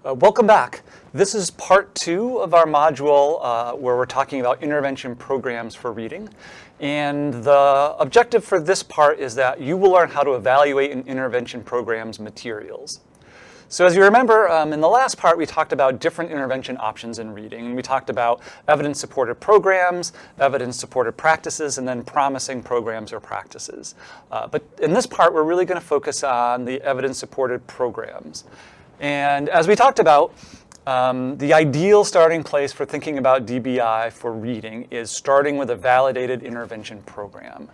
Welcome back. This is part 2 of our module where we're talking about intervention programs for reading. And the objective for this part is that you will learn how to evaluate an intervention program's materials. So as you remember, in the last part we talked about different intervention options in reading. And we talked about evidence-supported programs, evidence-supported practices, and then promising programs or practices. But in this part we're really going to focus on the evidence-supported programs. And as we talked about, the ideal starting place for thinking about DBI for reading is starting with a validated intervention program.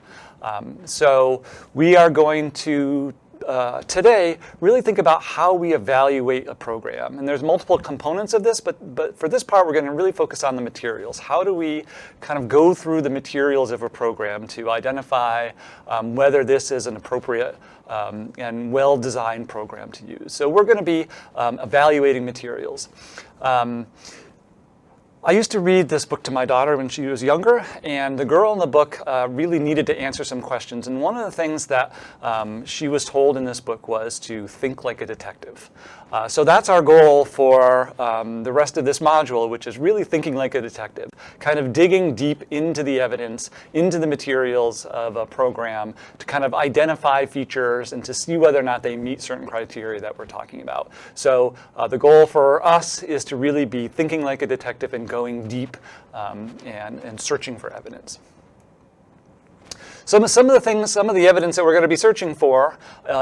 So we are going to today really think about how we evaluate a program. And there's multiple components of this, but for this part we're going to really focus on the materials. How do we kind of go through the materials of a program to identify whether this is an appropriate and well-designed program to use. So we're going to be evaluating materials. I used to read this book to my daughter when she was younger, and the girl in the book really needed to answer some questions. And one of the things that she was told in this book was to think like a detective. So that's our goal for the rest of this module, which is really thinking like a detective, kind of digging deep into the evidence, into the materials of a program to kind of identify features and to see whether or not they meet certain criteria that we're talking about. So the goal for us is to really be thinking like a detective and going deep and searching for evidence. Some of the evidence that we're going to be searching for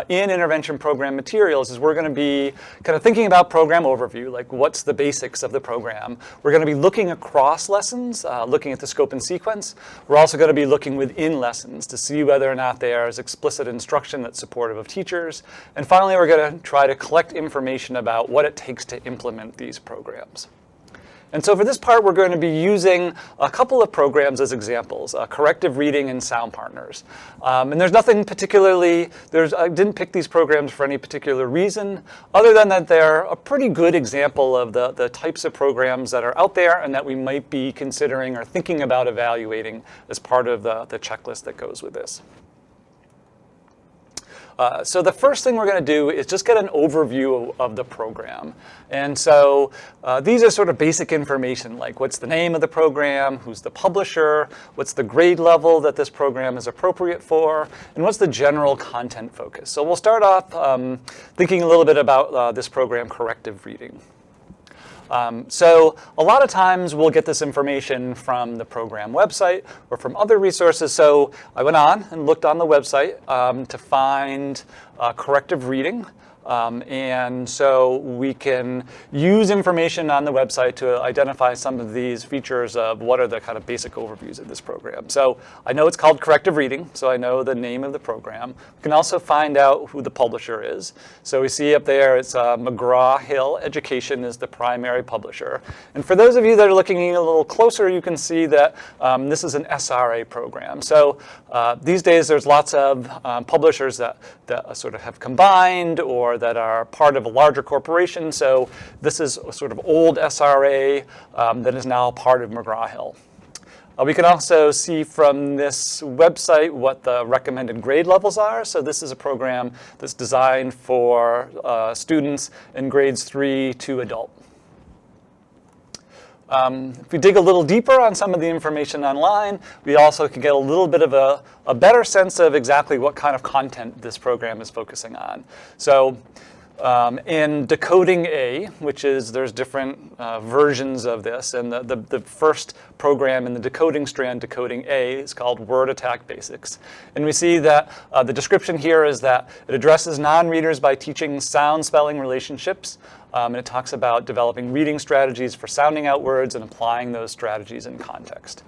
in intervention program materials is we're going to be kind of thinking about program overview, like what's the basics of the program. We're going to be looking across lessons, looking at the scope and sequence. We're also going to be looking within lessons to see whether or not there is explicit instruction that's supportive of teachers. And finally, we're going to try to collect information about what it takes to implement these programs. And so for this part, we're going to be using a couple of programs as examples, Corrective Reading and Sound Partners. And there's nothing particularly, I didn't pick these programs for any particular reason, other than that they're a pretty good example of the types of programs that are out there and that we might be considering or thinking about evaluating as part of the checklist that goes with this. So the first thing we're going to do is just get an overview of the program. And so these are sort of basic information, like what's the name of the program, who's the publisher, what's the grade level that this program is appropriate for, and what's the general content focus. So we'll start off thinking a little bit about this program, Corrective Reading. So a lot of times we'll get this information from the program website or from other resources. So I went on and looked on the website to find Corrective Reading. And so we can use information on the website to identify some of these features of what are the kind of basic overviews of this program. So I know it's called Corrective Reading, so I know the name of the program. We can also find out who the publisher is. So we see up there it's McGraw-Hill Education is the primary publisher. And for those of you that are looking a little closer, you can see that this is an SRA program. So these days there's lots of publishers that sort of have combined or that are part of a larger corporation. So this is a sort of old SRA that is now part of McGraw-Hill. We can also see from this website what the recommended grade levels are. So this is a program that's designed for students in grades 3 to adult. If we dig a little deeper on some of the information online, we also can get a little bit of a better sense of exactly what kind of content this program is focusing on. So in Decoding A, which is, there's different versions of this, and the first program in the decoding strand, Decoding A, is called Word Attack Basics. And we see that the description here is that it addresses non-readers by teaching sound-spelling relationships. And it talks about developing reading strategies for sounding out words and applying those strategies in context.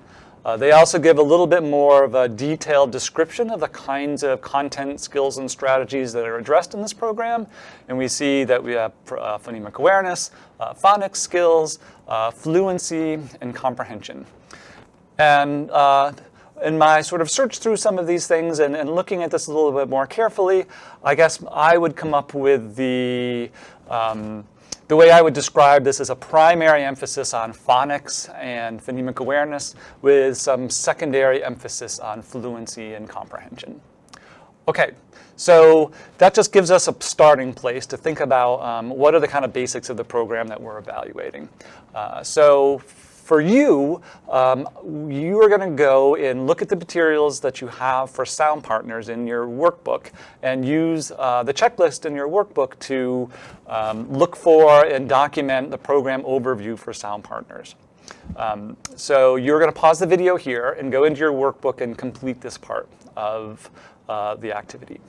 They also give a little bit more of a detailed description of the kinds of content, skills, and strategies that are addressed in this program. And we see that we have phonemic awareness, phonics skills, fluency, and comprehension. And in my sort of search through some of these things and looking at this a little bit more carefully, I guess I would come up with the way I would describe this is a primary emphasis on phonics and phonemic awareness with some secondary emphasis on fluency and comprehension. Okay, so that just gives us a starting place to think about what are the kind of basics of the program that we're evaluating. So for you, you are going to go and look at the materials that you have for sound partners in your workbook and use the checklist in your workbook to look for and document the program overview for sound partners. So you're going to pause the video here and go into your workbook and complete this part of the activity.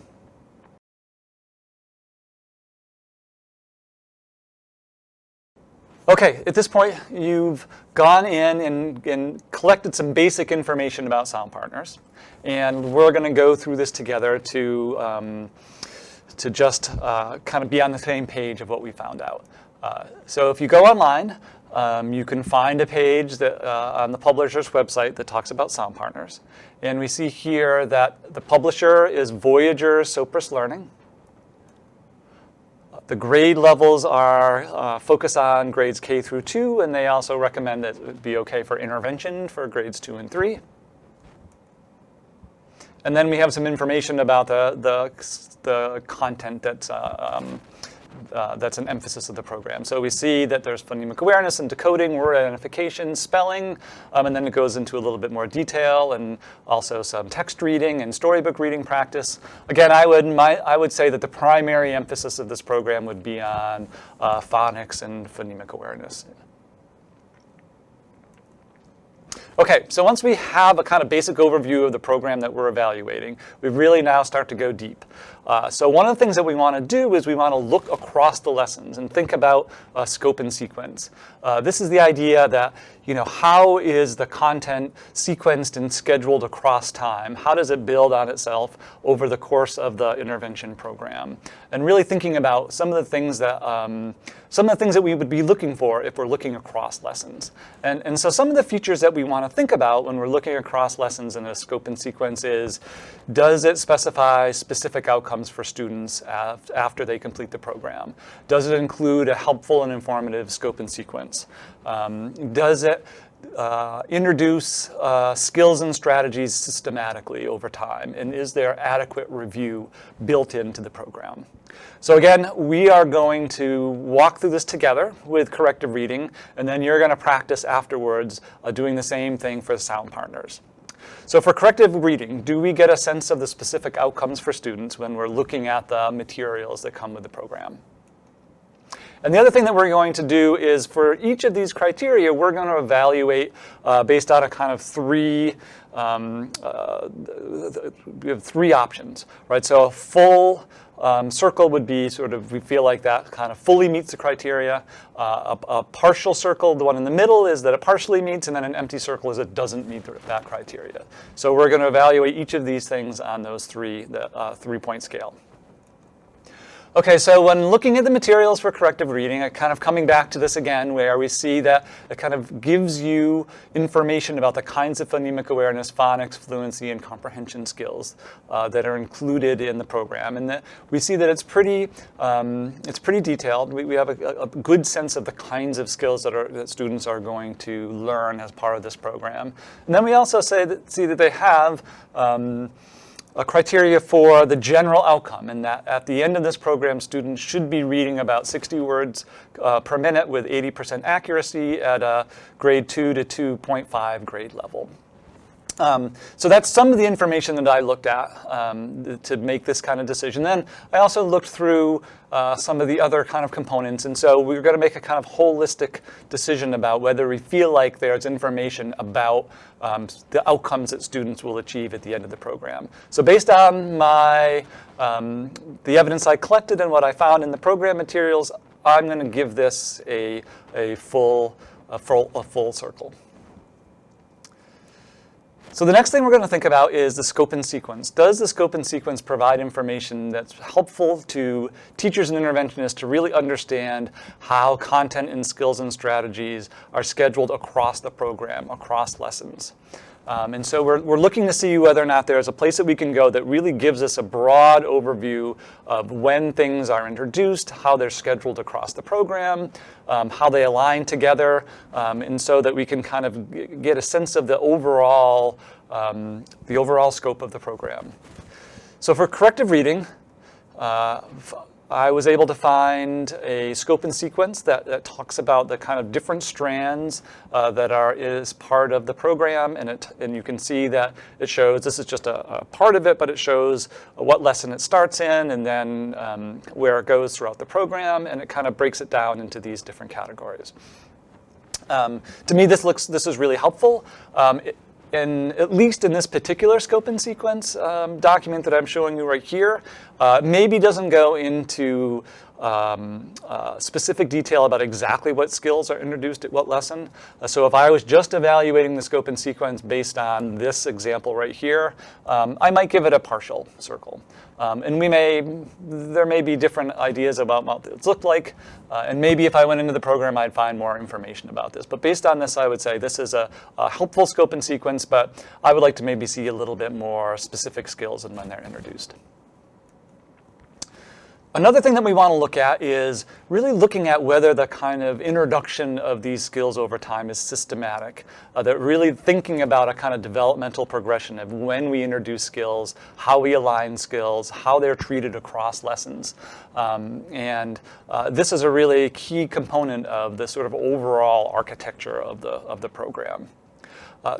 Okay, at this point, you've gone in and collected some basic information about sound partners, and we're going to go through this together to just kind of be on the same page of what we found out. So if you go online, you can find a page that, on the publisher's website that talks about sound partners, and we see here that the publisher is Voyager Sopris Learning. The grade levels are focus on grades K through 2, and they also recommend that it would be okay for intervention for grades 2 and 3. And then we have some information about the content that's an emphasis of the program. So we see that there's phonemic awareness and decoding, word identification, spelling, and then it goes into a little bit more detail and also some text reading and storybook reading practice. Again, I would say that the primary emphasis of this program would be on phonics and phonemic awareness. Okay, so once we have a kind of basic overview of the program that we're evaluating, we really now start to go deep. So one of the things that we want to do is we want to look across the lessons and think about scope and sequence. This is the idea that, how is the content sequenced and scheduled across time? How does it build on itself over the course of the intervention program? And really thinking about some of the things that we would be looking for if we're looking across lessons. And so some of the features that we want to think about when we're looking across lessons in a scope and sequence is, does it specify specific outcomes for students after they complete the program? Does it include a helpful and informative scope and sequence? Does it introduce skills and strategies systematically over time? And is there adequate review built into the program? So again, we are going to walk through this together with corrective reading, and then you're going to practice afterwards doing the same thing for the sound partners. So for corrective reading, do we get a sense of the specific outcomes for students when we're looking at the materials that come with the program? And the other thing that we're going to do is for each of these criteria, we're going to evaluate based on a kind of we have three options, right? So a full circle would be sort of, we feel like that kind of fully meets the criteria. A partial circle, the one in the middle, is that it partially meets, and then an empty circle is it doesn't meet that criteria. So we're going to evaluate each of these things on those the three-point scale. Okay, so when looking at the materials for corrective reading, kind of coming back to this again, where we see that it kind of gives you information about the kinds of phonemic awareness, phonics, fluency, and comprehension skills that are included in the program, and that we see that it's pretty detailed. We have a good sense of the kinds of skills that students are going to learn as part of this program. And then we also see that they have a criteria for the general outcome, and that at the end of this program, students should be reading about 60 words per minute with 80% accuracy at a grade 2 to 2.5 grade level. So that's some of the information that I looked at to make this kind of decision. Then I also looked through some of the other kind of components, and so we were going to make a kind of holistic decision about whether we feel like there's information about the outcomes that students will achieve at the end of the program. So based on the evidence I collected and what I found in the program materials, I'm going to give this a full circle. So the next thing we're going to think about is the scope and sequence. Does the scope and sequence provide information that's helpful to teachers and interventionists to really understand how content and skills and strategies are scheduled across the program, across lessons? And so we're looking to see whether or not there's a place that we can go that really gives us a broad overview of when things are introduced, how they're scheduled across the program, how they align together, and so that we can kind of get a sense of the overall scope of the program. So for corrective reading, I was able to find a scope and sequence that talks about the kind of different strands that is part of the program, and you can see that it shows, this is just a part of it, but it shows what lesson it starts in and then where it goes throughout the program, and it kind of breaks it down into these different categories. To me, this is really helpful. At least in this particular scope and sequence document that I'm showing you right here, maybe doesn't go into specific detail about exactly what skills are introduced at what lesson. So if I was just evaluating the scope and sequence based on this example right here, I might give it a partial circle. And there may be different ideas about what it looked like, and maybe if I went into the program, I'd find more information about this. But based on this, I would say this is a helpful scope and sequence, but I would like to maybe see a little bit more specific skills and when they're introduced. Another thing that we want to look at is really looking at whether the kind of introduction of these skills over time is systematic. That really thinking about a kind of developmental progression of when we introduce skills, how we align skills, how they're treated across lessons. This is a really key component of the sort of overall architecture of the program.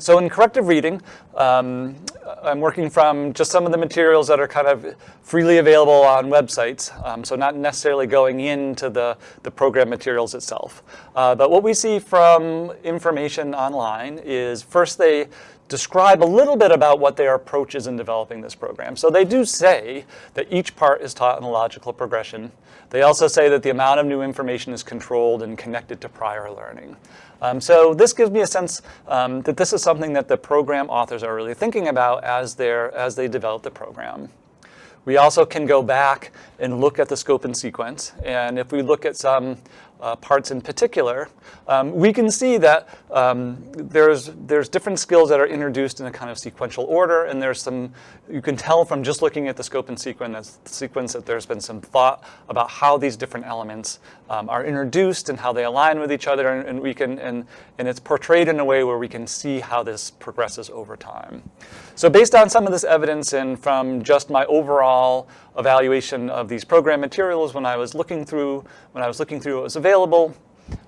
So in corrective reading, I'm working from just some of the materials that are kind of freely available on websites, so not necessarily going into the program materials itself. But what we see from information online is first they describe a little bit about what their approach is in developing this program. So they do say that each part is taught in a logical progression. They also say that the amount of new information is controlled and connected to prior learning. So this gives me a sense that this is something that the program authors are really thinking about as they develop the program. We also can go back and look at the scope and sequence. And if we look at some parts in particular, we can see that there's different skills that are introduced in a kind of sequential order, and you can tell from just looking at the scope and sequence that there's been some thought about how these different elements are introduced and how they align with each other, and it's portrayed in a way where we can see how this progresses over time. So based on some of this evidence and from just my overall evaluation of these program materials when I was looking through what was available,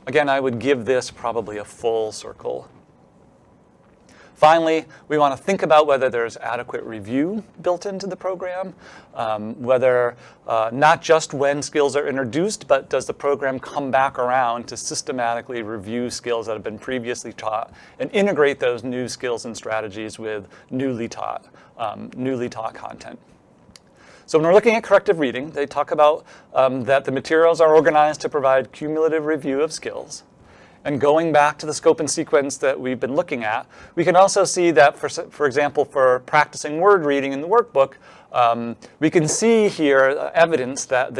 again, I would give this probably a full circle. Finally, we want to think about whether there's adequate review built into the program, whether not just when skills are introduced, but does the program come back around to systematically review skills that have been previously taught and integrate those new skills and strategies with newly taught content. So when we're looking at corrective reading, they talk about that the materials are organized to provide cumulative review of skills. And going back to the scope and sequence that we've been looking at, we can also see that, for example, for practicing word reading in the workbook, we can see here evidence that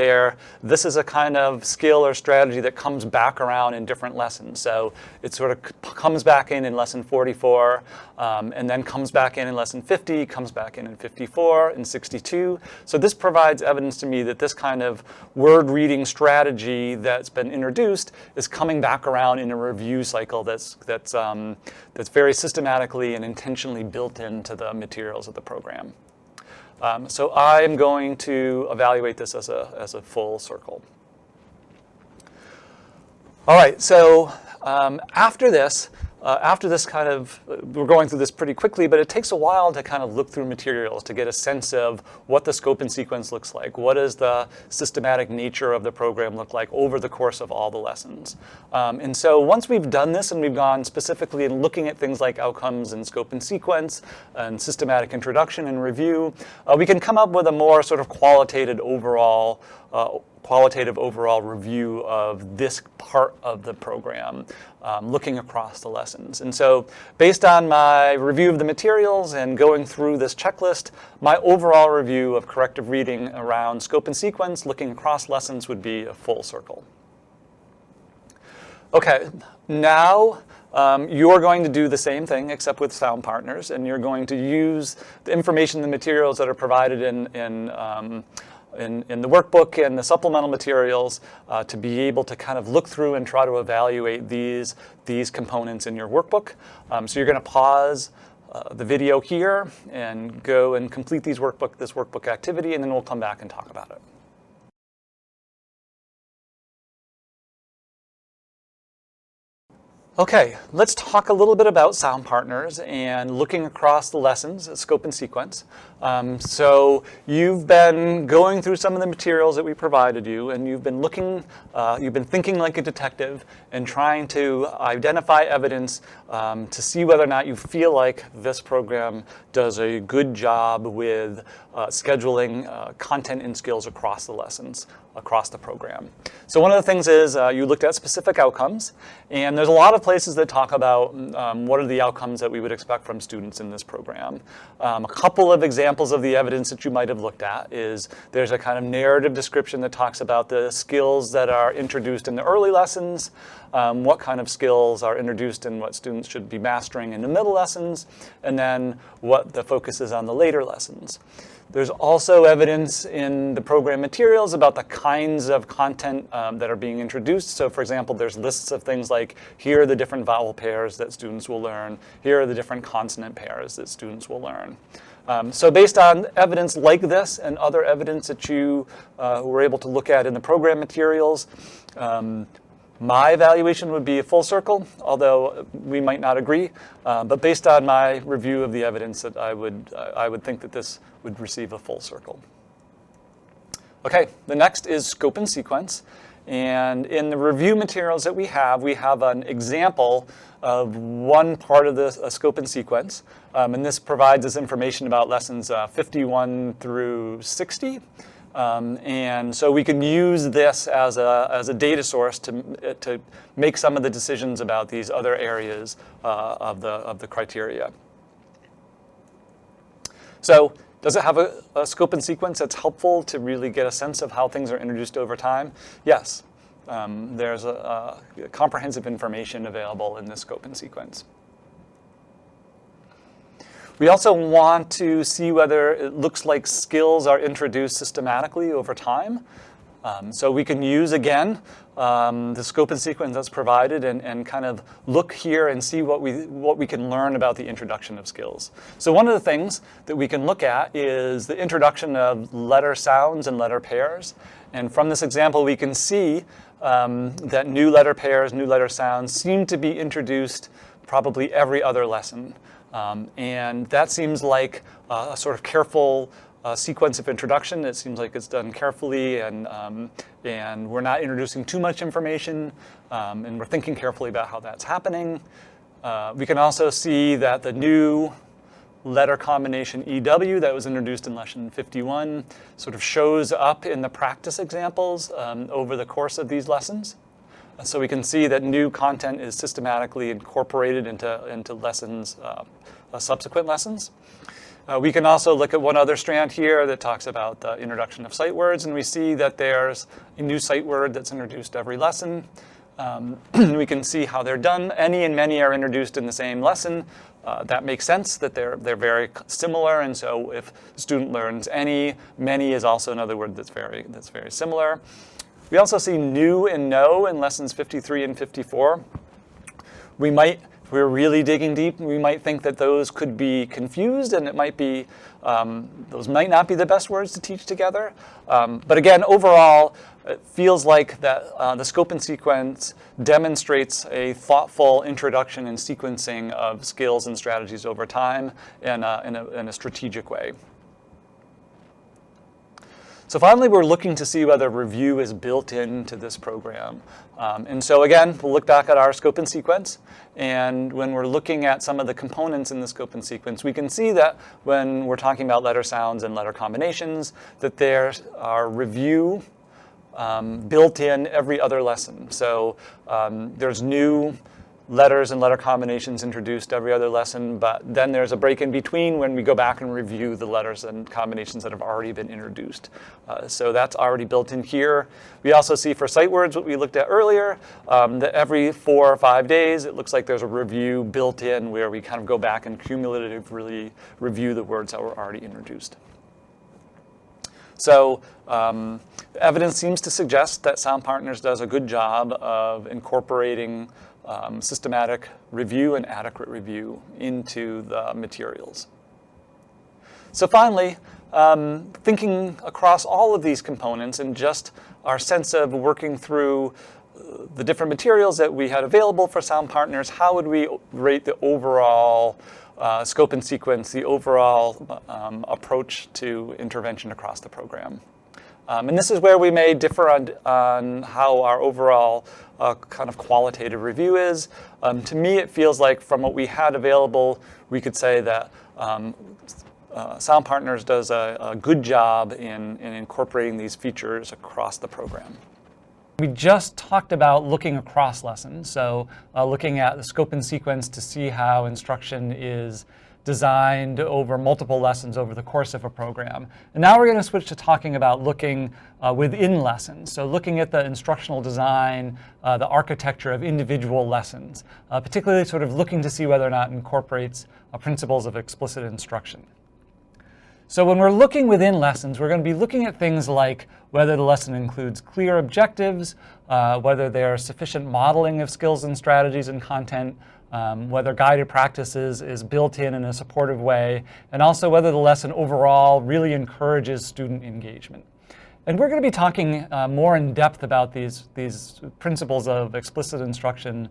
this is a kind of skill or strategy that comes back around in different lessons. So it sort of comes back in lesson 44, and then comes back in lesson 50, comes back in 54, and 62. So this provides evidence to me that this kind of word reading strategy that's been introduced is coming back around in a review cycle that's very systematically and intentionally built into the materials of the program. So I'm going to evaluate this as a full circle. All right, so after this kind of, we're going through this pretty quickly, but it takes a while to kind of look through materials to get a sense of what the scope and sequence looks like. What does the systematic nature of the program look like over the course of all the lessons? And so once we've done this and we've gone specifically in looking at things like outcomes and scope and sequence and systematic introduction and review, we can come up with a more sort of qualitative overall review of this part of the program, looking across the lessons. And so based on my review of the materials and going through this checklist, my overall review of corrective reading around scope and sequence, looking across lessons, would be a full circle. Okay, now you're going to do the same thing except with sound partners, and you're going to use the information, the materials that are provided in the workbook and the supplemental materials to be able to kind of look through and try to evaluate these components in your workbook. So you're going to pause the video here and go and complete this workbook activity, and then we'll come back and talk about it. Okay, let's talk a little bit about sound partners and looking across the lessons, scope and sequence. So you've been going through some of the materials that we provided you, and you've been thinking like a detective and trying to identify evidence to see whether or not you feel like this program does a good job with scheduling content and skills across the lessons, across the program. So one of the things is you looked at specific outcomes, and there's a lot of places that talk about what are the outcomes that we would expect from students in this program. A couple of examples of the evidence that you might have looked at is there's a kind of narrative description that talks about the skills that are introduced in the early lessons, what kind of skills are introduced and what students should be mastering in the middle lessons, and then what the focus is on the later lessons. There's also evidence in the program materials about the kinds of content that are being introduced. So for example, there's lists of things like, here are the different vowel pairs that students will learn. Here are the different consonant pairs that students will learn. So based on evidence like this and other evidence that you were able to look at in the program materials, my evaluation would be a full circle, although we might not agree. But based on my review of the evidence, that I would think that this would receive a full circle. Okay, the next is scope and sequence. And in the review materials that we have an example of one part of the scope and sequence. And this provides us information about lessons 51 through 60. And so we can use this as a data source to make some of the decisions about these other areas of the criteria. So does it have a scope and sequence that's helpful to really get a sense of how things are introduced over time? Yes. There's a comprehensive information available in this scope and sequence. We also want to see whether it looks like skills are introduced systematically over time. So we can use, again, the scope and sequence that's provided and kind of look here and see what we can learn about the introduction of skills. So one of the things that we can look at is the introduction of letter sounds and letter pairs. And from this example, we can see that new letter pairs, new letter sounds seem to be introduced probably every other lesson. And that seems like a sort of careful sequence of introduction. It seems like it's done carefully, and we're not introducing too much information, and we're thinking carefully about how that's happening. We can also see that the new letter combination EW that was introduced in lesson 51 sort of shows up in the practice examples over the course of these lessons. So we can see that new content is systematically incorporated into lessons, subsequent lessons. We can also look at one other strand here that talks about the introduction of sight words, and we see that there's a new sight word that's introduced every lesson. We can see how they're done. Any and many are introduced in the same lesson. That makes sense that they're very similar, and so if the student learns any, many is also another word that's very similar. We also see new and no in lessons 53 and 54. If we're really digging deep, we might think that those could be confused, and it might be, those might not be the best words to teach together. But again, overall, it feels like that the scope and sequence demonstrates a thoughtful introduction and sequencing of skills and strategies over time in a strategic way. So finally, we're looking to see whether review is built into this program. And so again, we'll look back at our scope and sequence. And when we're looking at some of the components in the scope and sequence, we can see that when we're talking about letter sounds and letter combinations, that there are review built in every other lesson. So there's new letters and letter combinations introduced every other lesson, but then there's a break in between when we go back and review the letters and combinations that have already been introduced. So that's already built in here. We also see for sight words, what we looked at earlier, that every 4 or 5 days, it looks like there's a review built in where we kind of go back and cumulatively review the words that were already introduced. So evidence seems to suggest that Sound Partners does a good job of incorporating systematic review and adequate review into the materials. So finally, thinking across all of these components and just our sense of working through the different materials that we had available for Sound Partners, how would we rate the overall scope and sequence, the overall approach to intervention across the program? And this is where we may differ on how our overall kind of qualitative review is. To me, it feels like from what we had available, we could say that Sound Partners does a good job in incorporating these features across the program. We just talked about looking across lessons, so looking at the scope and sequence to see how instruction is designed over multiple lessons over the course of a program. And now we're going to switch to talking about looking within lessons. So looking at the instructional design, the architecture of individual lessons, particularly sort of looking to see whether or not it incorporates principles of explicit instruction. So when we're looking within lessons, we're going to be looking at things like whether the lesson includes clear objectives, whether there's sufficient modeling of skills and strategies and content, whether guided practices is built in a supportive way, and also whether the lesson overall really encourages student engagement. And we're going to be talking more in depth about these principles of explicit instruction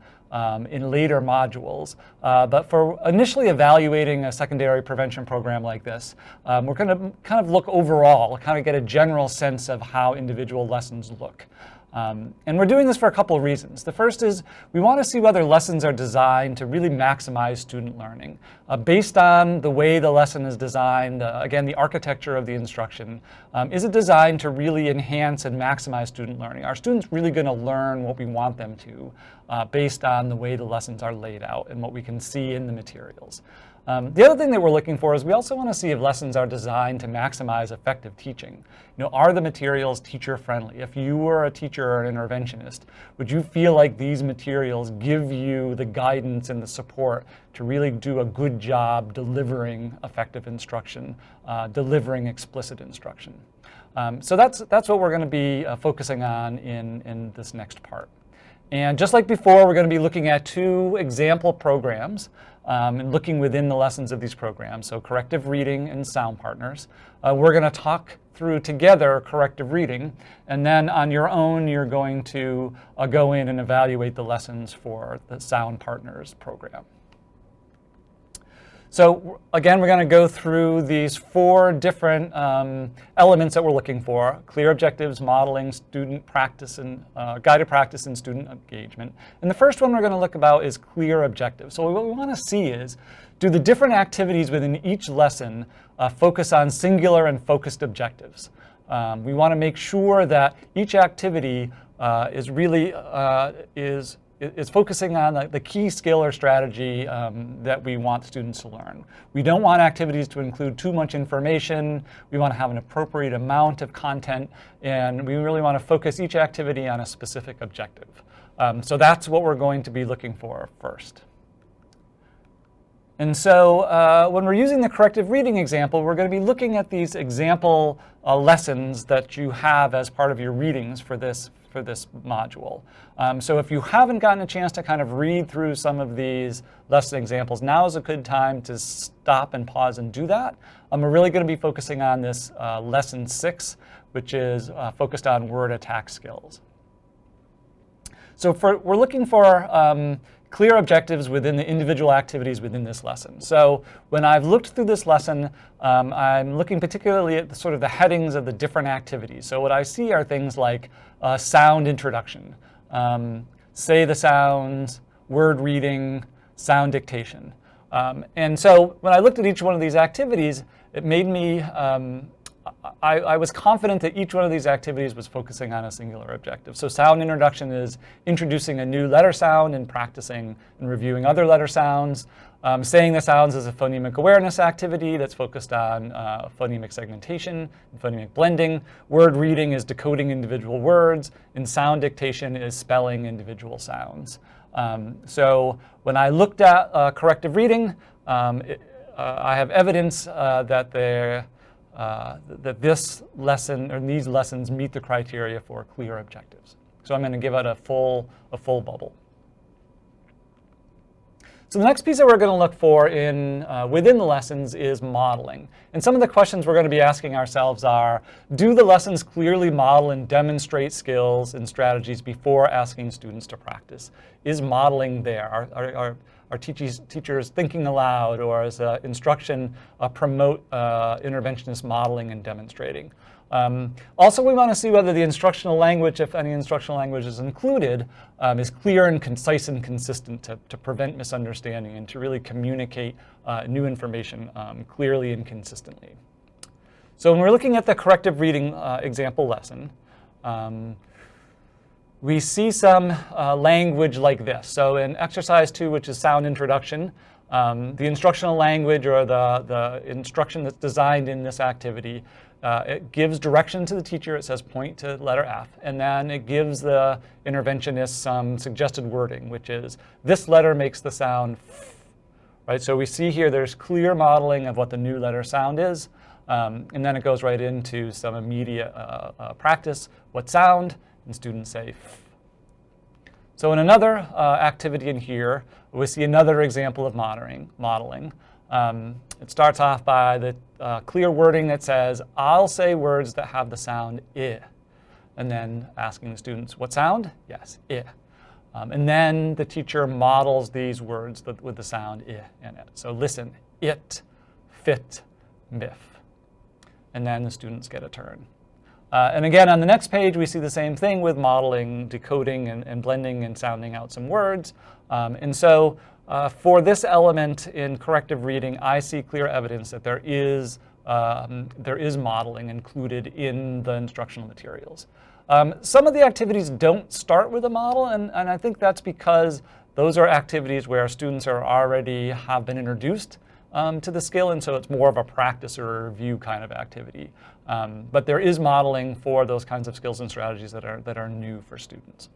in later modules. But for initially evaluating a secondary prevention program like this, we're going to kind of look overall, kind of get a general sense of how individual lessons look. And we're doing this for a couple of reasons. The first is we want to see whether lessons are designed to really maximize student learning. Based on the way the lesson is designed, again, the architecture of the instruction, is it designed to really enhance and maximize student learning? Are students really going to learn what we want them to based on the way the lessons are laid out and what we can see in the materials? The other thing that we're looking for is we also want to see if lessons are designed to maximize effective teaching. You know, are the materials teacher-friendly? If you were a teacher or an interventionist, would you feel like these materials give you the guidance and the support to really do a good job delivering effective instruction, delivering explicit instruction? So that's what we're going to be focusing on in this next part. And just like before, we're going to be looking at 2 example programs and looking within the lessons of these programs, so Corrective Reading and Sound Partners. We're going to talk through together Corrective Reading, and then on your own, you're going to go in and evaluate the lessons for the Sound Partners program. So again, we're going to go through these 4 different elements that we're looking for: clear objectives, modeling, student practice, and guided practice and student engagement. And the first one we're going to look about is clear objectives. So what we want to see is, do the different activities within each lesson focus on singular and focused objectives? We want to make sure that each activity is really is focusing on the key skill or strategy that we want students to learn. We don't want activities to include too much information. We want to have an appropriate amount of content, and we really want to focus each activity on a specific objective. So that's what we're going to be looking for first. And so when we're using the corrective reading example, we're going to be looking at these example lessons that you have as part of your readings for this module. So if you haven't gotten a chance to kind of read through some of these lesson examples, now is a good time to stop and pause and do that. We're really going to be focusing on this lesson 6, which is focused on word attack skills. So we're looking for clear objectives within the individual activities within this lesson. So when I've looked through this lesson, I'm looking particularly at sort of the headings of the different activities. So what I see are things like sound introduction, say the sounds, word reading, sound dictation. And so when I looked at each one of these activities, it made me, I was confident that each one of these activities was focusing on a singular objective. So sound introduction is introducing a new letter sound and practicing and reviewing other letter sounds. Saying the sounds is a phonemic awareness activity that's focused on phonemic segmentation and phonemic blending. Word reading is decoding individual words, and sound dictation is spelling individual sounds. So when I looked at corrective reading, I have evidence that this lesson or these lessons meet the criteria for clear objectives. So I'm going to give it a full bubble. So the next piece that we're going to look for within the lessons is modeling. And some of the questions we're going to be asking ourselves are, do the lessons clearly model and demonstrate skills and strategies before asking students to practice? Is modeling there? Are teachers thinking aloud, or is instruction promote interventionist modeling and demonstrating? Also, we want to see whether the instructional language, if any instructional language is included, is clear and concise and consistent to prevent misunderstanding and to really communicate new information clearly and consistently. So when we're looking at the corrective reading example lesson, we see some language like this. So in exercise 2, which is sound introduction, the instructional language, or the instruction that's designed in this activity, it gives direction to the teacher. It says point to letter F. And then it gives the interventionist some suggested wording, which is this letter makes the sound F. Right? So we see here there's clear modeling of what the new letter sound is. And then it goes right into some immediate practice. What sound? And students say F. So in another activity in here, we see another example of modeling. It starts off by the clear wording that says, I'll say words that have the sound I. And then asking the students, what sound? Yes, I. And then the teacher models these words with the sound I in it. So listen, it, fit, miff. And then the students get a turn. And again, on the next page, we see the same thing with modeling, decoding, and blending and sounding out some words. And so for this element in corrective reading, I see clear evidence that there is modeling included in the instructional materials. Some of the activities don't start with a model, and I think that's because those are activities where students have been introduced to the skill, and so it's more of a practice or a review kind of activity. But there is modeling for those kinds of skills and strategies that are new for students.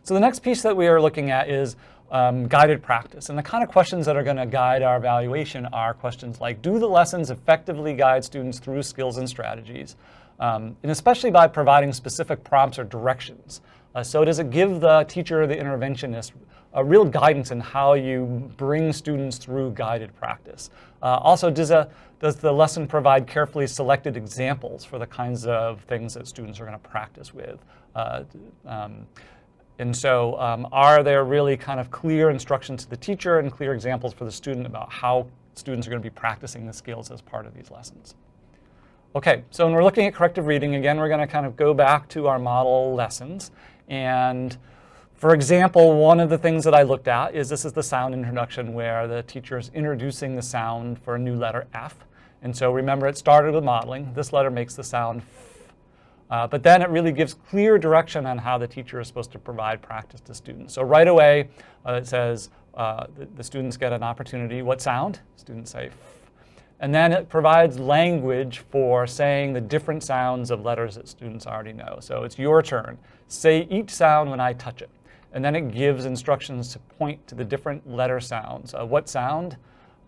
So the next piece that we are looking at is guided practice. And the kind of questions that are going to guide our evaluation are questions like, do the lessons effectively guide students through skills and strategies? And especially by providing specific prompts or directions. So does it give the teacher or the interventionist a real guidance in how you bring students through guided practice? Also, does the lesson provide carefully selected examples for the kinds of things that students are going to practice with? And so are there really kind of clear instructions to the teacher and clear examples for the student about how students are going to be practicing the skills as part of these lessons? Okay, so when we're looking at corrective reading, again, we're going to kind of go back to our model lessons. And for example, one of the things that I looked at is this is the sound introduction where the teacher is introducing the sound for a new letter F. And so remember, it started with modeling. This letter makes the sound F. But then it really gives clear direction on how the teacher is supposed to provide practice to students. So right away, it says the students get an opportunity. What sound? Students say F. And then it provides language for saying the different sounds of letters that students already know. So it's your turn. Say each sound when I touch it. And then it gives instructions to point to the different letter sounds. What sound?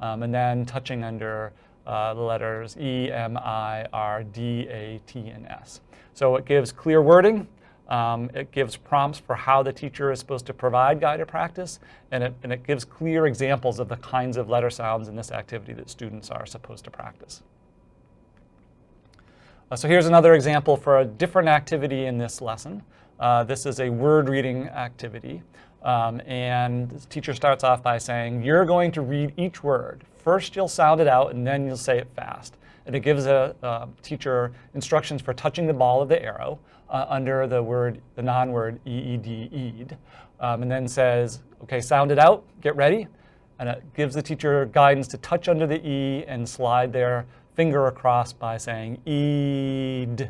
And then touching under the letters E, M, I, R, D, A, T, and S. So it gives clear wording. It gives prompts for how the teacher is supposed to provide guided practice, and it gives clear examples of the kinds of letter sounds in this activity that students are supposed to practice. So here's another example for a different activity in this lesson. This is a word reading activity, and the teacher starts off by saying, you're going to read each word. First you'll sound it out, and then you'll say it fast. And it gives a teacher instructions for touching the ball of the arrow under the non-word EED, EED, and then says, okay, sound it out, get ready. And it gives the teacher guidance to touch under the E and slide their finger across by saying EED.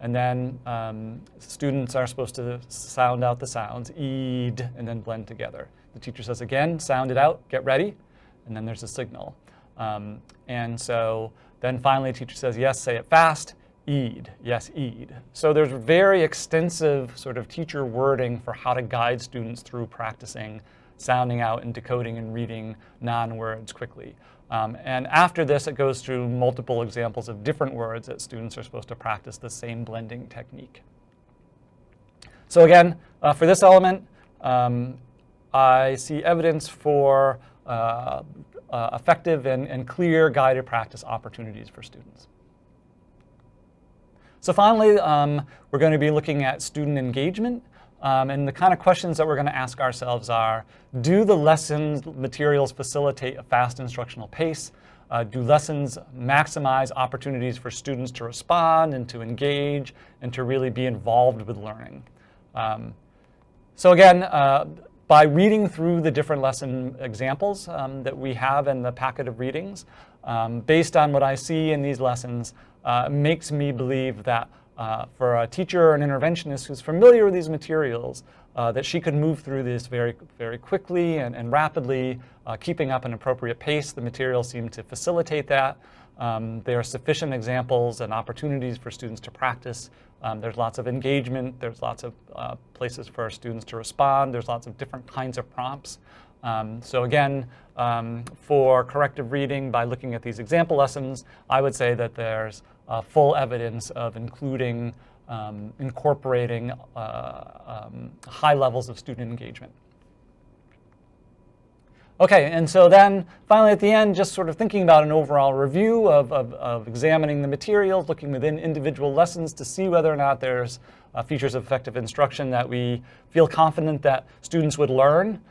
And then students are supposed to sound out the sounds, EED, and then blend together. The teacher says again, sound it out, get ready, and then there's a signal. And so then finally the teacher says, yes, say it fast, EED, yes, EED. So there's very extensive sort of teacher wording for how to guide students through practicing sounding out and decoding and reading non-words quickly. And after this, it goes through multiple examples of different words that students are supposed to practice the same blending technique. So again, for this element, I see evidence for effective and clear guided practice opportunities for students. So finally, we're going to be looking at student engagement. And the kind of questions that we're going to ask ourselves are, do the lessons materials facilitate a fast instructional pace? Do lessons maximize opportunities for students to respond and to engage and to really be involved with learning? So again, by reading through the different lesson examples that we have in the packet of readings, based on what I see in these lessons, makes me believe that for a teacher or an interventionist who's familiar with these materials, that she could move through this very, very quickly and rapidly, keeping up an appropriate pace. The materials seem to facilitate that. There are sufficient examples and opportunities for students to practice. There's lots of engagement. There's lots of places for students to respond. There's lots of different kinds of prompts. So again, for corrective reading, by looking at these example lessons, I would say that there's full evidence of incorporating high levels of student engagement. Okay, and so then finally at the end, just sort of thinking about an overall review of examining the materials, looking within individual lessons to see whether or not there's features of effective instruction that we feel confident that students would learn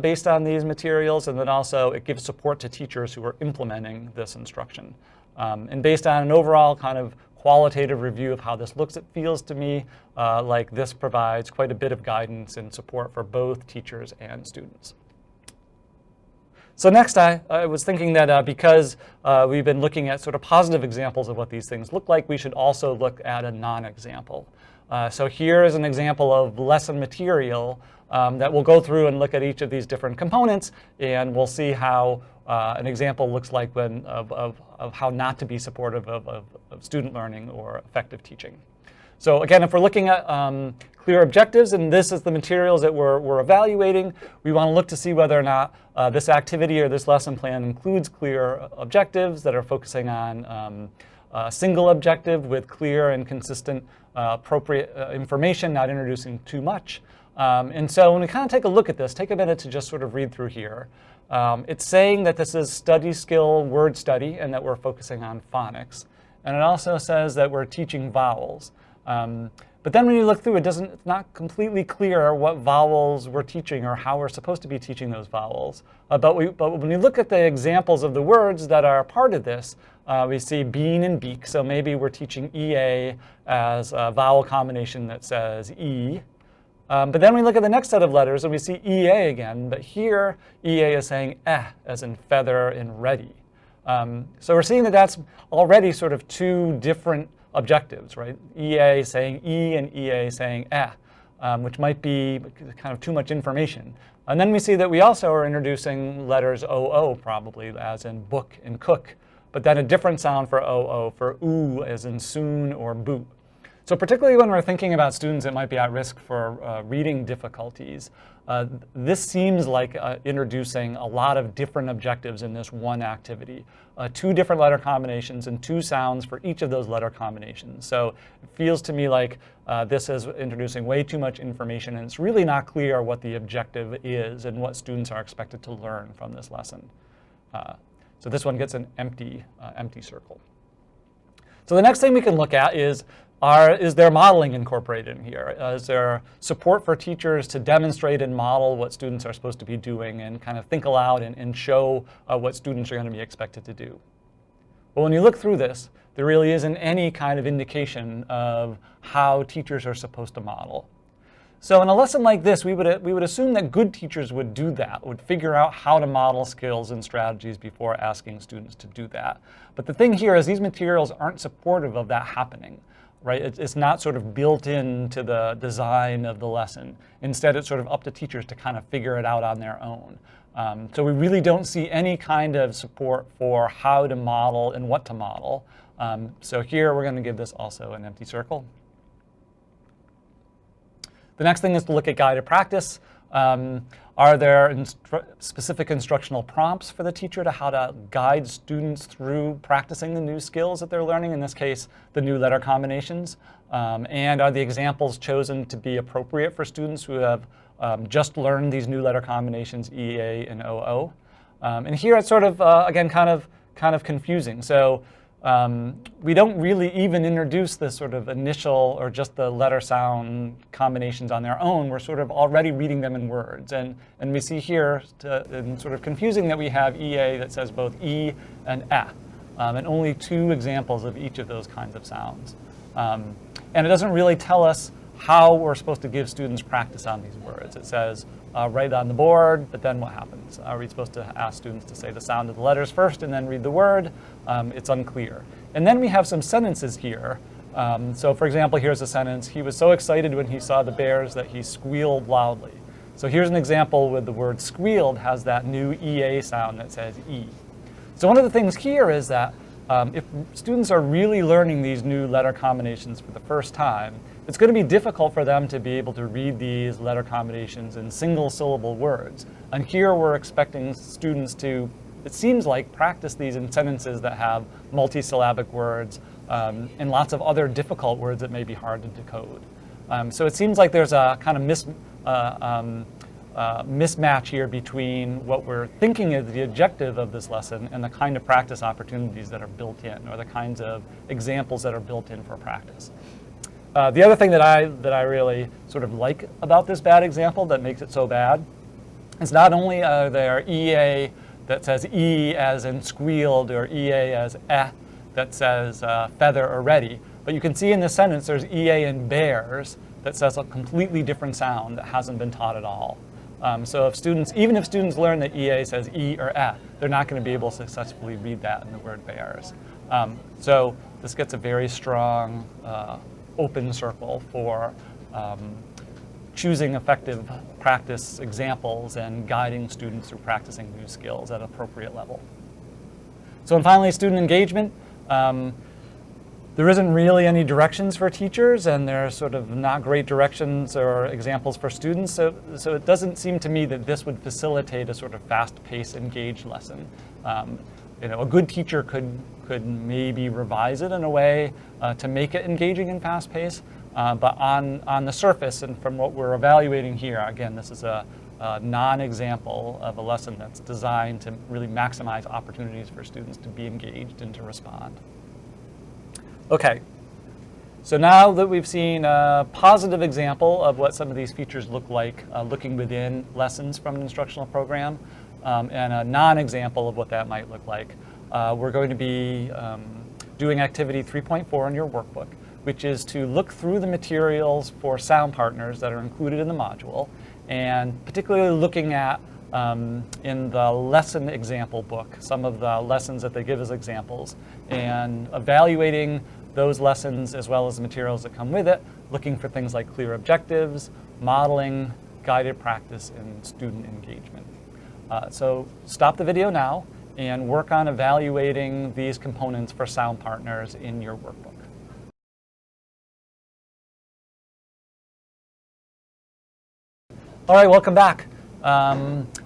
based on these materials, and then also it gives support to teachers who are implementing this instruction. And based on an overall kind of qualitative review of how this looks, it feels to me like this provides quite a bit of guidance and support for both teachers and students. So next, I was thinking that because we've been looking at sort of positive examples of what these things look like, we should also look at a non-example. So here is an example of lesson material that we'll go through and look at each of these different components, and we'll see how an example looks like of how not to be supportive of student learning or effective teaching. So again, if we're looking at clear objectives, and this is the materials that we're evaluating, we want to look to see whether or not this activity or this lesson plan includes clear objectives that are focusing on a single objective with clear and consistent appropriate information, not introducing too much. And so when we kind of take a look at this, take a minute to just sort of read through here. It's saying that this is study skill word study and that we're focusing on phonics. And it also says that we're teaching vowels. But then when you look through, it's not completely clear what vowels we're teaching or how we're supposed to be teaching those vowels. But when you look at the examples of the words that are part of this, we see bean and beak. So maybe we're teaching EA as a vowel combination that says E. But then we look at the next set of letters and we see EA again. But here, EA is saying as in feather and ready. So we're seeing that that's already sort of two different objectives, right? EA saying E and EA saying which might be kind of too much information. And then we see that we also are introducing letters OO probably, as in book and cook, but then a different sound for OO for oo, as in soon or boot. So particularly when we're thinking about students that might be at risk for reading difficulties, this seems like introducing a lot of different objectives in this one activity. Two different letter combinations and two sounds for each of those letter combinations. So it feels to me like this is introducing way too much information, and it's really not clear what the objective is and what students are expected to learn from this lesson. So this one gets an empty circle. So the next thing we can look at is there modeling incorporated in here? Is there support for teachers to demonstrate and model what students are supposed to be doing and kind of think aloud and show what students are going to be expected to do? Well, when you look through this, there really isn't any kind of indication of how teachers are supposed to model. So in a lesson like this, we would assume that good teachers would do that, would figure out how to model skills and strategies before asking students to do that. But the thing here is these materials aren't supportive of that happening. Right? It's not sort of built into the design of the lesson. Instead, it's sort of up to teachers to kind of figure it out on their own. So we really don't see any kind of support for how to model and what to model. So here, we're going to give this also an empty circle. The next thing is to look at guided practice. Are there specific instructional prompts for the teacher to how to guide students through practicing the new skills that they're learning, in this case, the new letter combinations? And are the examples chosen to be appropriate for students who have just learned these new letter combinations, E, A, and O, O. And here it's sort of, again, kind of confusing. So we don't really even introduce this sort of initial or just the letter sound combinations on their own. We're sort of already reading them in words. And we see here, and sort of confusing, that we have EA that says both E and E, and only 2 examples of each of those kinds of sounds. And it doesn't really tell us how we're supposed to give students practice on these words. It says, write on the board, but then what happens? Are we supposed to ask students to say the sound of the letters first and then read the word? It's unclear. And then we have some sentences here. So for example, here's a sentence: he was so excited when he saw the bears that he squealed loudly. So here's an example with the word squealed has that new EA sound that says E. So one of the things here is that if students are really learning these new letter combinations for the first time, it's going to be difficult for them to be able to read these letter combinations in single-syllable words. And here we're expecting students to, it seems like, practice these in sentences that have multisyllabic words and lots of other difficult words that may be hard to decode. So it seems like there's a kind of mismatch here between what we're thinking is the objective of this lesson and the kind of practice opportunities that are built in, or the kinds of examples that are built in for practice. The other thing that I really sort of like about this bad example that makes it so bad is not only are there EA that says E as in squealed, or EA as that says feather or ready, but you can see in this sentence there's EA in bears that says a completely different sound that hasn't been taught at all. So if students, even if students learn that EA says E or they're not going to be able to successfully read that in the word bears. So this gets a very strong open circle for choosing effective practice examples and guiding students through practicing new skills at an appropriate level. So, and finally, student engagement. There isn't really any directions for teachers, and there's sort of not great directions or examples for students. So it doesn't seem to me that this would facilitate a sort of fast-paced, engaged lesson. A good teacher could maybe revise it in a way to make it engaging and fast-paced. But on the surface, and from what we're evaluating here, again, this is a non-example of a lesson that's designed to really maximize opportunities for students to be engaged and to respond. Okay, so now that we've seen a positive example of what some of these features look like looking within lessons from an instructional program, and a non-example of what that might look like, we're going to be doing activity 3.4 in your workbook, which is to look through the materials for sound partners that are included in the module, and particularly looking at, in the lesson example book, some of the lessons that they give as examples, and evaluating those lessons as well as the materials that come with it, looking for things like clear objectives, modeling, guided practice, and student engagement. So stop the video now and work on evaluating these components for sound partners in your workbook. All right, welcome back.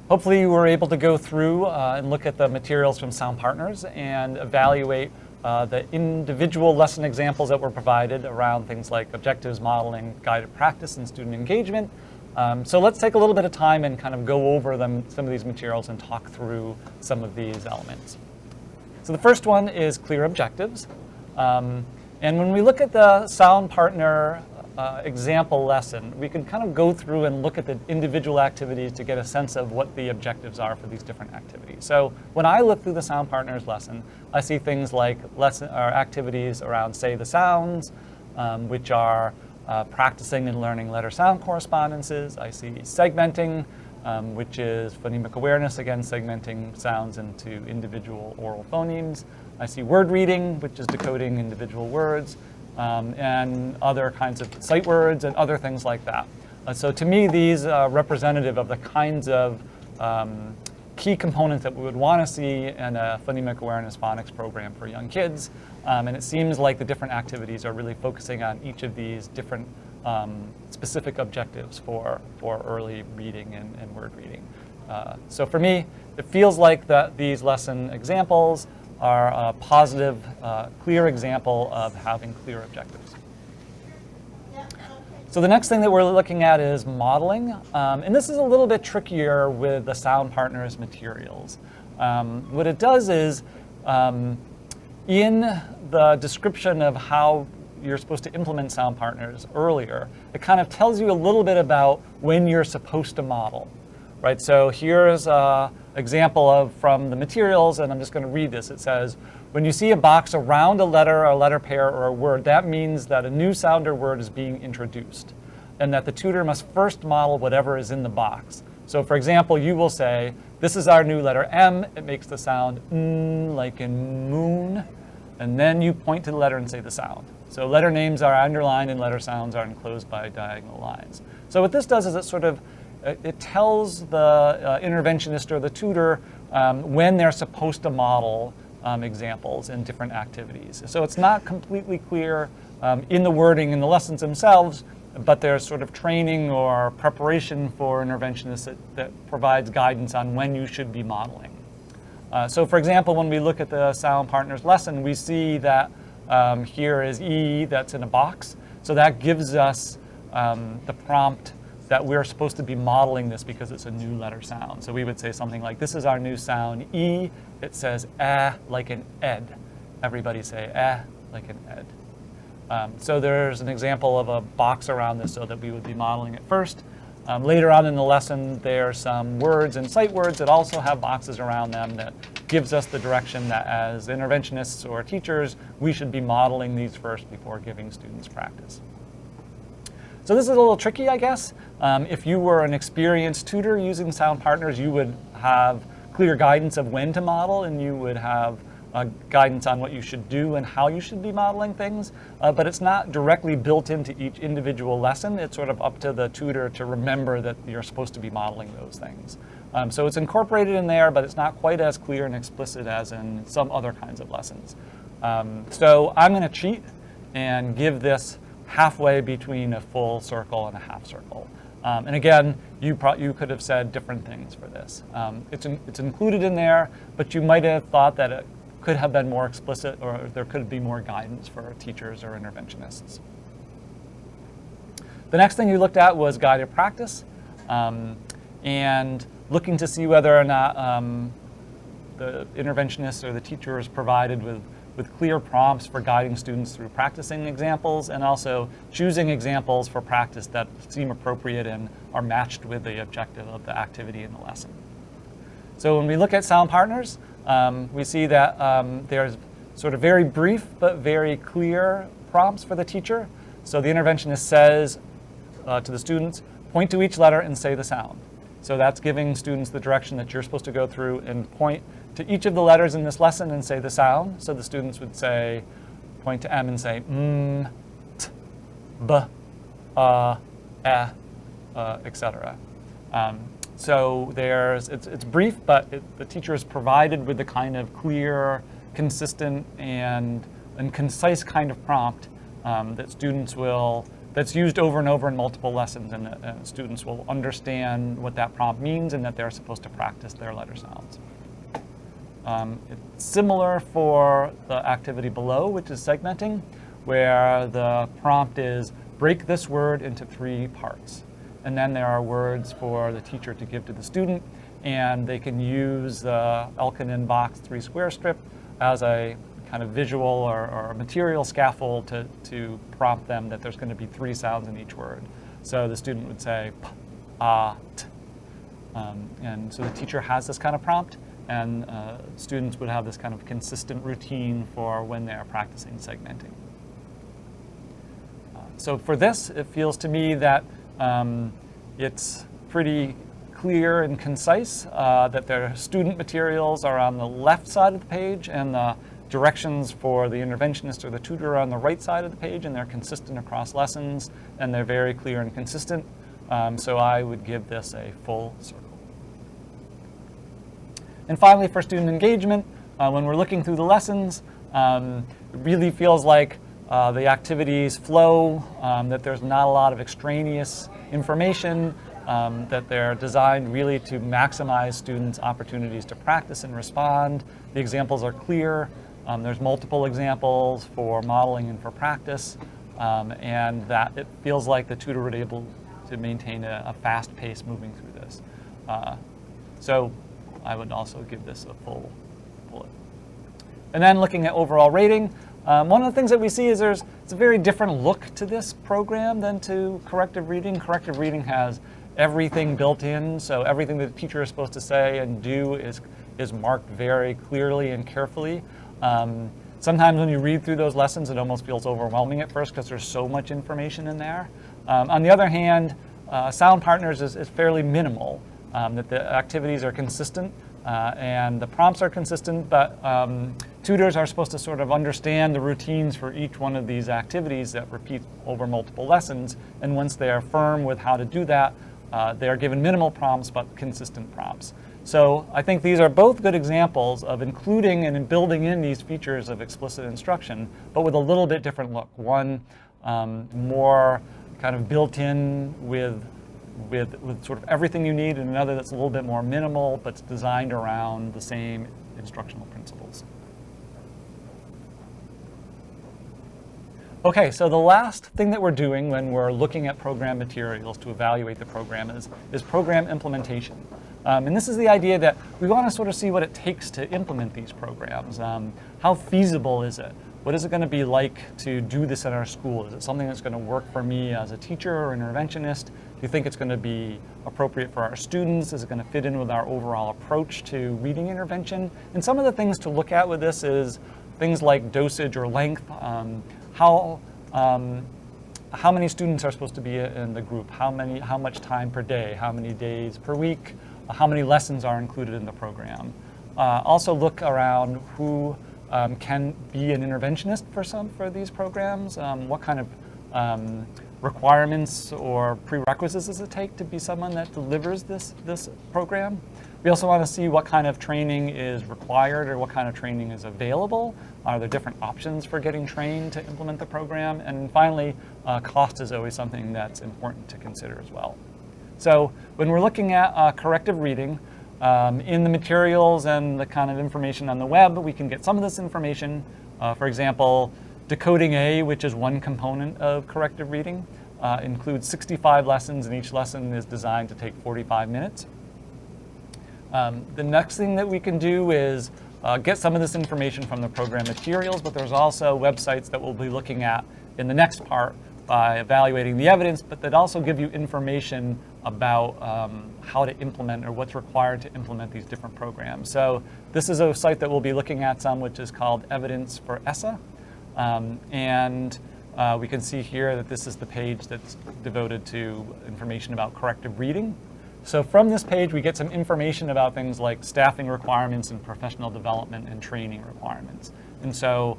Hopefully you were able to go through and look at the materials from sound partners and evaluate the individual lesson examples that were provided around things like objectives, modeling, guided practice, and student engagement. So let's take a little bit of time and kind of go over some of these materials and talk through some of these elements. So the first one is clear objectives. And when we look at the sound partner example lesson, we can kind of go through and look at the individual activities to get a sense of what the objectives are for these different activities. So when I look through the sound partners lesson, I see things like activities around say the sounds, which are practicing and learning letter sound correspondences. I see segmenting, which is phonemic awareness, again segmenting sounds into individual oral phonemes. I see word reading, which is decoding individual words. And other kinds of sight words and other things like that. So to me, these are representative of the kinds of key components that we would want to see in a phonemic awareness phonics program for young kids. And it seems like the different activities are really focusing on each of these different specific objectives for early reading and word reading. So for me, it feels like these lesson examples are a positive, clear example of having clear objectives. So the next thing that we're looking at is modeling. And this is a little bit trickier with the Sound Partners materials. What it does is, in the description of how you're supposed to implement Sound Partners earlier, it kind of tells you a little bit about when you're supposed to model. Right, so here's an example from the materials, and I'm just going to read this. It says, when you see a box around a letter pair, or a word, that means that a new sound or word is being introduced, and that the tutor must first model whatever is in the box. So for example, you will say, this is our new letter M. It makes the sound n, like in moon, and then you point to the letter and say the sound. So letter names are underlined and letter sounds are enclosed by diagonal lines. So what this does is it tells the interventionist or the tutor when they're supposed to model examples in different activities. So it's not completely clear in the wording in the lessons themselves, but there's sort of training or preparation for interventionists that provides guidance on when you should be modeling. So for example, when we look at the Sound Partners lesson, we see that here is E that's in a box. So that gives us the prompt that we're supposed to be modeling this because it's a new letter sound. So we would say something like, this is our new sound E. It says like an ed. Everybody say like an ed. So there's an example of a box around this so that we would be modeling it first. Later on in the lesson, there are some words and sight words that also have boxes around them that gives us the direction that as interventionists or teachers, we should be modeling these first before giving students practice. So this is a little tricky, I guess. If you were an experienced tutor using Sound Partners, you would have clear guidance of when to model, and you would have guidance on what you should do and how you should be modeling things. But it's not directly built into each individual lesson. It's sort of up to the tutor to remember that you're supposed to be modeling those things. So it's incorporated in there, but it's not quite as clear and explicit as in some other kinds of lessons. So I'm going to cheat and give this halfway between a full circle and a half circle. And again, you could have said different things for this. It's included in there, but you might have thought that it could have been more explicit, or there could be more guidance for teachers or interventionists. The next thing you looked at was guided practice, and looking to see whether or not the interventionist or the teacher is provided with clear prompts for guiding students through practicing examples, and also choosing examples for practice that seem appropriate and are matched with the objective of the activity in the lesson. So when we look at Sound Partners, we see that there's sort of very brief but very clear prompts for the teacher. So the interventionist says to the students, point to each letter and say the sound. So that's giving students the direction that you're supposed to go through and point to each of the letters in this lesson and say the sound. So the students would say, point to M and say m, t, b, etc. So it's brief, but the teacher is provided with the kind of clear, consistent, and concise kind of prompt that's used over and over in multiple lessons, and students will understand what that prompt means and that they're supposed to practice their letter sounds. It's similar for the activity below, which is segmenting, where the prompt is break this word into 3 parts. And then there are words for the teacher to give to the student, and they can use the Elkin box 3 square strip as a kind of visual or material scaffold to prompt them that there's going to be 3 sounds in each word. So the student would say p, t. And so the teacher has this kind of prompt, and students would have this kind of consistent routine for when they're practicing segmenting. So for this, it feels to me that it's pretty clear and concise, that their student materials are on the left side of the page, and the directions for the interventionist or the tutor are on the right side of the page, and they're consistent across lessons, and they're very clear and consistent. So I would give this a full circle. And finally, for student engagement, when we're looking through the lessons, it really feels like the activities flow, that there's not a lot of extraneous information, that they're designed really to maximize students' opportunities to practice and respond. The examples are clear. There's multiple examples for modeling and for practice. and that it feels like the tutor would be able to maintain a fast pace moving through this. So I would also give this a full bullet. And then looking at overall rating, one of the things that we see is it's a very different look to this program than to corrective reading. Corrective reading has everything built in, so everything that the teacher is supposed to say and do is marked very clearly and carefully. Sometimes when you read through those lessons, it almost feels overwhelming at first because there's so much information in there. On the other hand, Sound Partners is fairly minimal, that the activities are consistent and the prompts are consistent, but tutors are supposed to sort of understand the routines for each one of these activities that repeat over multiple lessons, and once they are firm with how to do that, they are given minimal prompts but consistent prompts. So I think these are both good examples of including and building in these features of explicit instruction, but with a little bit different look. One more kind of built in with sort of everything you need, and another that's a little bit more minimal, but it's designed around the same instructional principles. Okay, so the last thing that we're doing when we're looking at program materials to evaluate the program is program implementation. And this is the idea that we want to sort of see what it takes to implement these programs. How feasible is it? What is it going to be like to do this in our school? Is it something that's going to work for me as a teacher or interventionist? Do you think it's going to be appropriate for our students? Is it going to fit in with our overall approach to reading intervention? And some of the things to look at with this is things like dosage or length. How many students are supposed to be in the group? How much time per day? How many days per week? How many lessons are included in the program? Also look around who can be an interventionist for these programs. What kind of requirements or prerequisites does it take to be someone that delivers this program? We also want to see what kind of training is required or what kind of training is available. Are there different options for getting trained to implement the program? And finally, cost is always something that's important to consider as well. So when we're looking at corrective reading, in the materials and the kind of information on the web, we can get some of this information. For example, Decoding A, which is one component of corrective reading, includes 65 lessons, and each lesson is designed to take 45 minutes. The next thing that we can do is get some of this information from the program materials, but there's also websites that we'll be looking at in the next part by evaluating the evidence, but that also give you information about how to implement or what's required to implement these different programs. So this is a site that we'll be looking at some, which is called Evidence for ESSA. We can see here that this is the page that's devoted to information about corrective reading. So from this page, we get some information about things like staffing requirements and professional development and training requirements. And so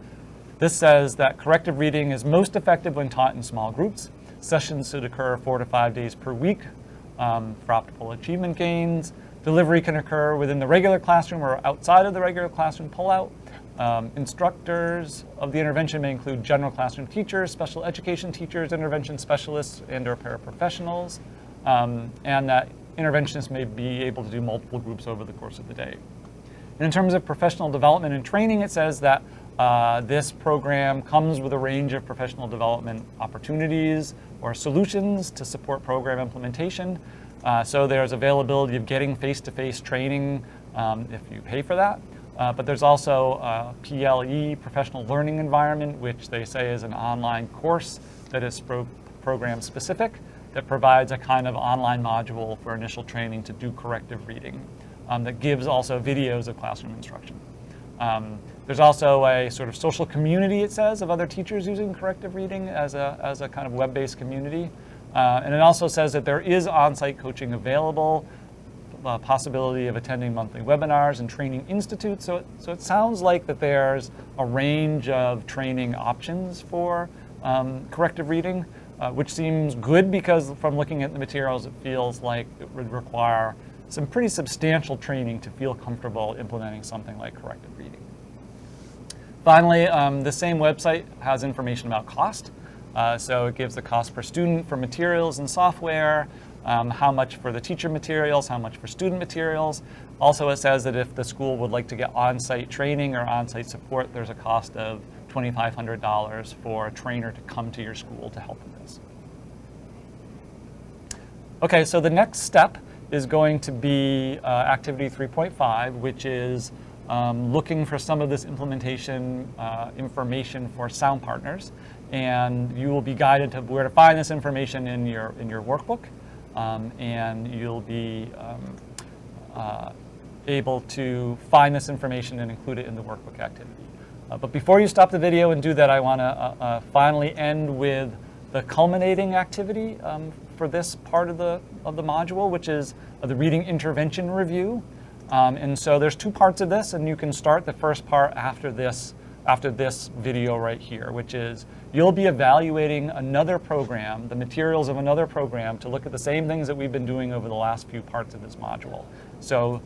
this says that corrective reading is most effective when taught in small groups. Sessions should occur 4 to 5 days per week for optimal achievement gains. Delivery can occur within the regular classroom or outside of the regular classroom pullout. Instructors of the intervention may include general classroom teachers, special education teachers, intervention specialists, and or paraprofessionals, and that interventionists may be able to do multiple groups over the course of the day. And in terms of professional development and training, it says that this program comes with a range of professional development opportunities or solutions to support program implementation. So there's availability of getting face-to-face training if you pay for that. But there's also PLE, Professional Learning Environment, which they say is an online course that is program specific, that provides a kind of online module for initial training to do corrective reading that gives also videos of classroom instruction. There's also a sort of social community, it says, of other teachers using corrective reading as a kind of web-based community. And it also says that there is on-site coaching available, possibility of attending monthly webinars and training institutes. So it sounds like that there's a range of training options for corrective reading, which seems good because from looking at the materials, it feels like it would require some pretty substantial training to feel comfortable implementing something like corrective reading. Finally, the same website has information about cost. So it gives the cost per student for materials and software, how much for the teacher materials, how much for student materials. Also, it says that if the school would like to get on-site training or on-site support, there's a cost of $2,500 for a trainer to come to your school to help in this. Okay, so the next step is going to be activity 3.5, which is looking for some of this implementation information for sound partners. And you will be guided to where to find this information in your workbook. And you'll be able to find this information and include it in the workbook activity. But before you stop the video and do that, I want to finally end with the culminating activity for this part of the module, which is the reading intervention review. And so there's two parts of this, and you can start the first part after this video right here, which is you'll be evaluating another program, the materials of another program, to look at the same things that we've been doing over the last few parts of this module. So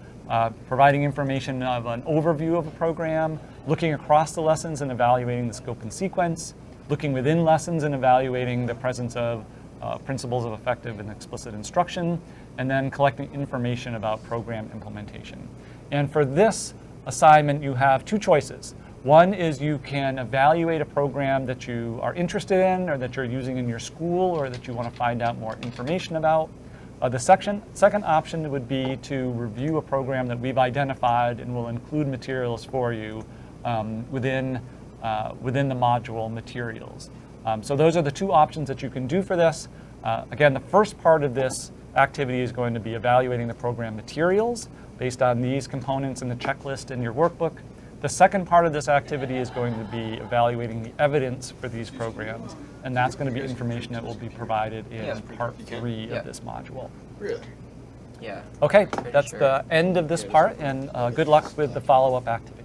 providing information of an overview of a program, looking across the lessons and evaluating the scope and sequence, looking within lessons and evaluating the presence of principles of effective and explicit instruction, and then collecting information about program implementation. And for this assignment, you have two choices. One is you can evaluate a program that you are interested in or that you're using in your school or that you want to find out more information about. The second option would be to review a program that we've identified and will include materials for you within the module materials. So those are the two options that you can do for this. Again, the first part of this activity is going to be evaluating the program materials based on these components in the checklist in your workbook. The second part of this activity is going to be evaluating the evidence for these programs, and that's going to be information that will be provided in part 3 of this module. Really? Yeah. Okay, that's the end of this part, and good luck with the follow-up activity.